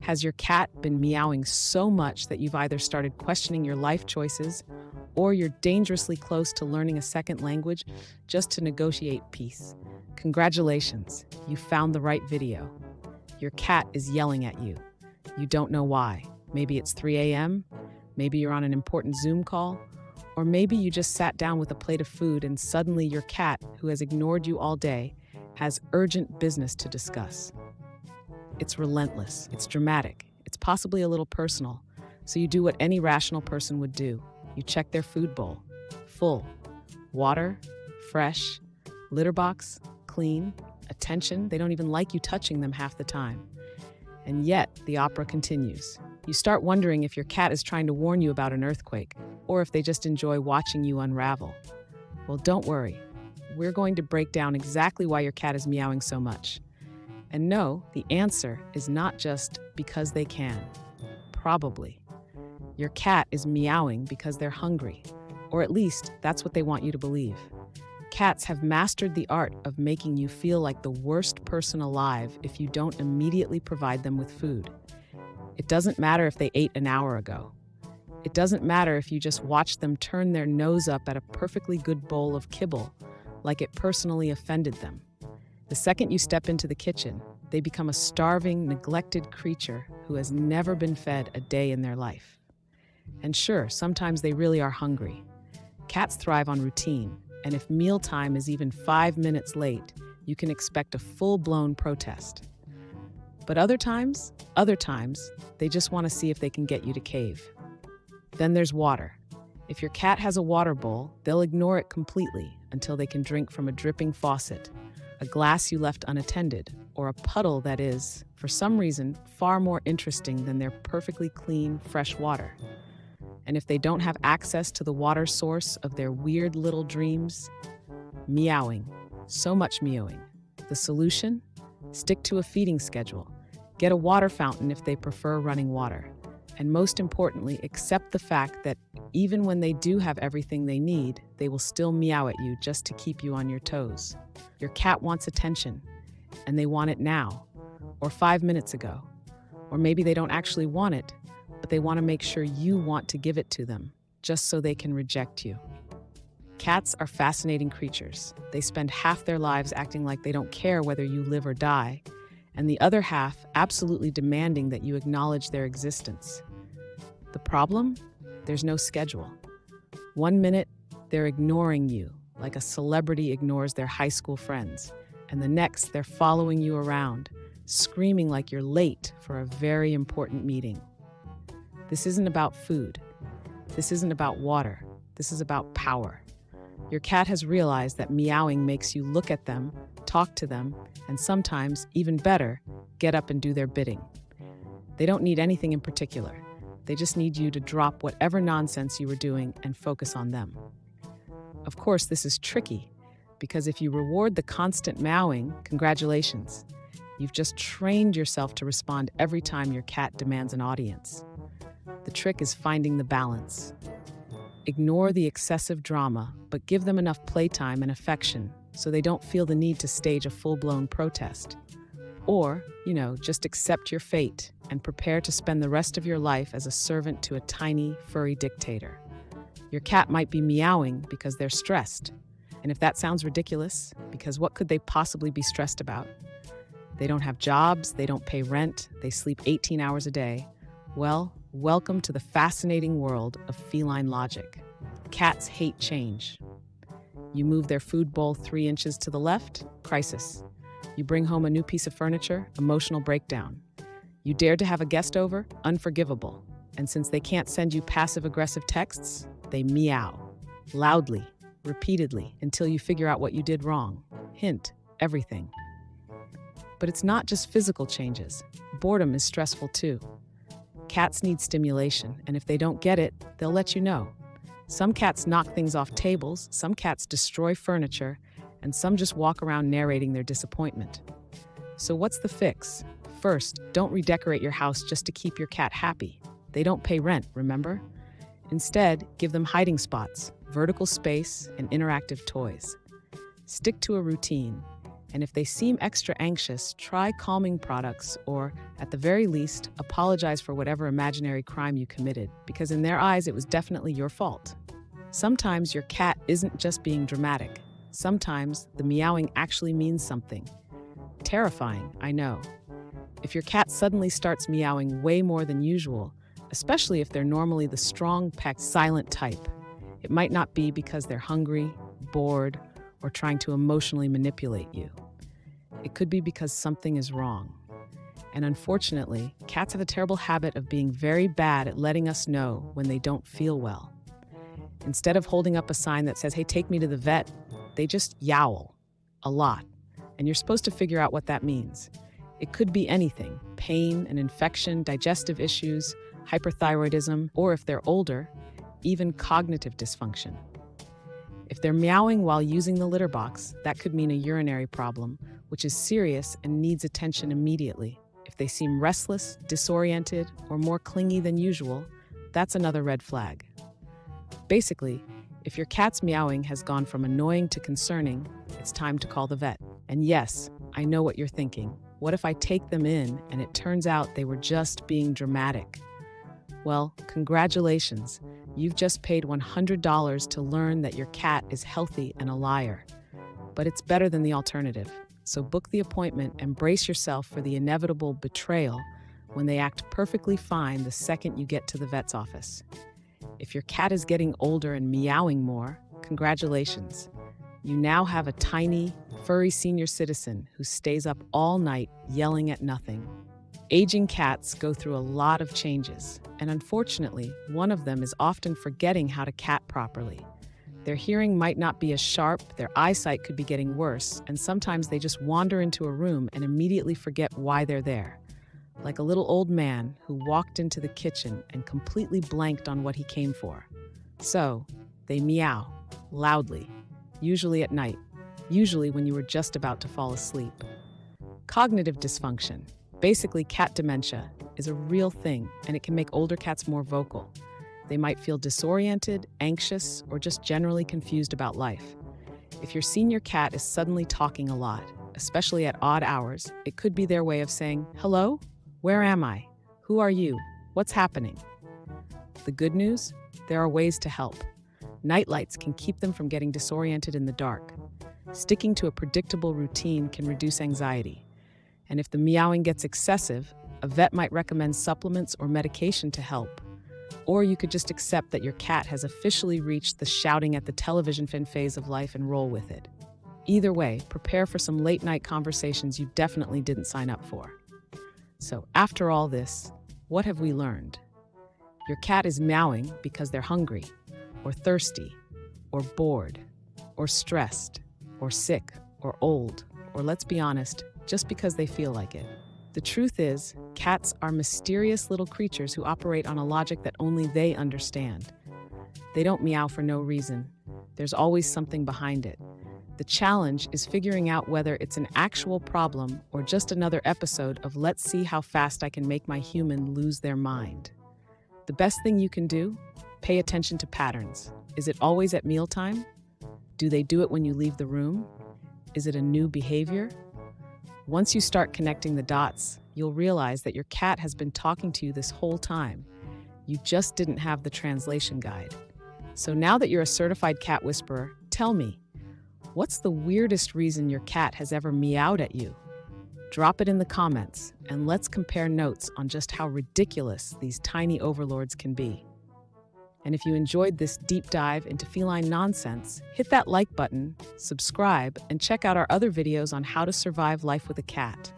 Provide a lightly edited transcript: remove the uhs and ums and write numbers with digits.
Has your cat been meowing so much that you've either started questioning your life choices or you're dangerously close to learning a second language just to negotiate peace? Congratulations, you found the right video. Your cat is yelling at you. You don't know why. Maybe it's 3 a.m., maybe you're on an important Zoom call, or maybe you just sat down with a plate of food and suddenly your cat, who has ignored you all day, has urgent business to discuss. It's relentless, it's dramatic, it's possibly a little personal, so you do what any rational person would do. You check their food bowl. Full. Water, fresh, litter box, clean, attention. They don't even like you touching them half the time. And yet, the opera continues. You start wondering if your cat is trying to warn you about an earthquake, or if they just enjoy watching you unravel. Well, don't worry. We're going to break down exactly why your cat is meowing so much. And no, the answer is not just because they can. Probably. Your cat is meowing because they're hungry, or at least that's what they want you to believe. Cats have mastered the art of making you feel like the worst person alive if you don't immediately provide them with food. It doesn't matter if they ate an hour ago. It doesn't matter if you just watched them turn their nose up at a perfectly good bowl of kibble, like it personally offended them. The second you step into the kitchen, they become a starving, neglected creature who has never been fed a day in their life. And sure, sometimes they really are hungry. Cats thrive on routine, and if mealtime is even 5 minutes late, you can expect a full-blown protest. But other times, they just want to see if they can get you to cave. Then there's water. If your cat has a water bowl, they'll ignore it completely until they can drink from a dripping faucet, a glass you left unattended, or a puddle that is, for some reason, far more interesting than their perfectly clean, fresh water. And if they don't have access to the water source of their weird little dreams, meowing. So much meowing. The solution? Stick to a feeding schedule. Get a water fountain if they prefer running water. And most importantly, accept the fact that even when they do have everything they need, they will still meow at you just to keep you on your toes. Your cat wants attention, and they want it now, or 5 minutes ago. Or maybe they don't actually want it, but they want to make sure you want to give it to them, just so they can reject you. Cats are fascinating creatures. They spend half their lives acting like they don't care whether you live or die, and the other half absolutely demanding that you acknowledge their existence. The problem? There's no schedule. 1 minute, they're ignoring you, like a celebrity ignores their high school friends, and the next, they're following you around, screaming like you're late for a very important meeting. This isn't about food. This isn't about water. This is about power. Your cat has realized that meowing makes you look at them, talk to them, and sometimes, even better, get up and do their bidding. They don't need anything in particular. They just need you to drop whatever nonsense you were doing and focus on them. Of course, this is tricky, because if you reward the constant meowing, congratulations. You've just trained yourself to respond every time your cat demands an audience. The trick is finding the balance. Ignore the excessive drama, but give them enough playtime and affection so they don't feel the need to stage a full-blown protest. Or, just accept your fate and prepare to spend the rest of your life as a servant to a tiny, furry dictator. Your cat might be meowing because they're stressed. And if that sounds ridiculous, because what could they possibly be stressed about? They don't have jobs, they don't pay rent, they sleep 18 hours a day. Well, welcome to the fascinating world of feline logic. Cats hate change. You move their food bowl 3 inches to the left, crisis. You bring home a new piece of furniture, emotional breakdown. You dare to have a guest over, unforgivable. And since they can't send you passive-aggressive texts, they meow. Loudly, repeatedly, until you figure out what you did wrong. Hint, everything. But it's not just physical changes. Boredom is stressful too. Cats need stimulation, and if they don't get it, they'll let you know. Some cats knock things off tables, some cats destroy furniture, and some just walk around narrating their disappointment. So what's the fix? First, don't redecorate your house just to keep your cat happy. They don't pay rent, remember? Instead, give them hiding spots, vertical space, and interactive toys. Stick to a routine. And if they seem extra anxious, try calming products or, at the very least, apologize for whatever imaginary crime you committed, because in their eyes it was definitely your fault. Sometimes your cat isn't just being dramatic. Sometimes the meowing actually means something. Terrifying, I know. If your cat suddenly starts meowing way more than usual, especially if they're normally the strong, pecked, silent type, it might not be because they're hungry, bored, or trying to emotionally manipulate you. It could be because something is wrong. And unfortunately, cats have a terrible habit of being very bad at letting us know when they don't feel well. Instead of holding up a sign that says, "Hey, take me to the vet," they just yowl a lot. And you're supposed to figure out what that means. It could be anything: pain, an infection, digestive issues, hyperthyroidism, or if they're older, even cognitive dysfunction. If they're meowing while using the litter box, that could mean a urinary problem, which is serious and needs attention immediately. If they seem restless, disoriented, or more clingy than usual, that's another red flag. Basically, if your cat's meowing has gone from annoying to concerning, it's time to call the vet. And yes, I know what you're thinking. What if I take them in and it turns out they were just being dramatic? Well, congratulations. You've just paid $100 to learn that your cat is healthy and a liar. But it's better than the alternative. So book the appointment and brace yourself for the inevitable betrayal when they act perfectly fine the second you get to the vet's office. If your cat is getting older and meowing more, congratulations. You now have a tiny, furry senior citizen who stays up all night yelling at nothing. Aging cats go through a lot of changes, and unfortunately, one of them is often forgetting how to cat properly. Their hearing might not be as sharp, their eyesight could be getting worse, and sometimes they just wander into a room and immediately forget why they're there. Like a little old man who walked into the kitchen and completely blanked on what he came for. So, they meow, loudly, usually at night, usually when you were just about to fall asleep. Cognitive dysfunction, basically cat dementia, is a real thing, and it can make older cats more vocal. They might feel disoriented, anxious, or just generally confused about life. If your senior cat is suddenly talking a lot, especially at odd hours, it could be their way of saying, "Hello? Where am I? Who are you? What's happening?" The good news? There are ways to help. Nightlights can keep them from getting disoriented in the dark. Sticking to a predictable routine can reduce anxiety. And if the meowing gets excessive, a vet might recommend supplements or medication to help. Or you could just accept that your cat has officially reached the shouting at the television fin phase of life and roll with it. Either way, prepare for some late-night conversations you definitely didn't sign up for. So after all this, what have we learned? Your cat is meowing because they're hungry, or thirsty, or bored, or stressed, or sick, or old, or let's be honest, just because they feel like it. The truth is, cats are mysterious little creatures who operate on a logic that only they understand. They don't meow for no reason. There's always something behind it. The challenge is figuring out whether it's an actual problem or just another episode of let's see how fast I can make my human lose their mind. The best thing you can do? Pay attention to patterns. Is it always at mealtime? Do they do it when you leave the room? Is it a new behavior? Once you start connecting the dots, you'll realize that your cat has been talking to you this whole time. You just didn't have the translation guide. So now that you're a certified cat whisperer, tell me, what's the weirdest reason your cat has ever meowed at you? Drop it in the comments, and let's compare notes on just how ridiculous these tiny overlords can be. And if you enjoyed this deep dive into feline nonsense, hit that like button, subscribe, and check out our other videos on how to survive life with a cat.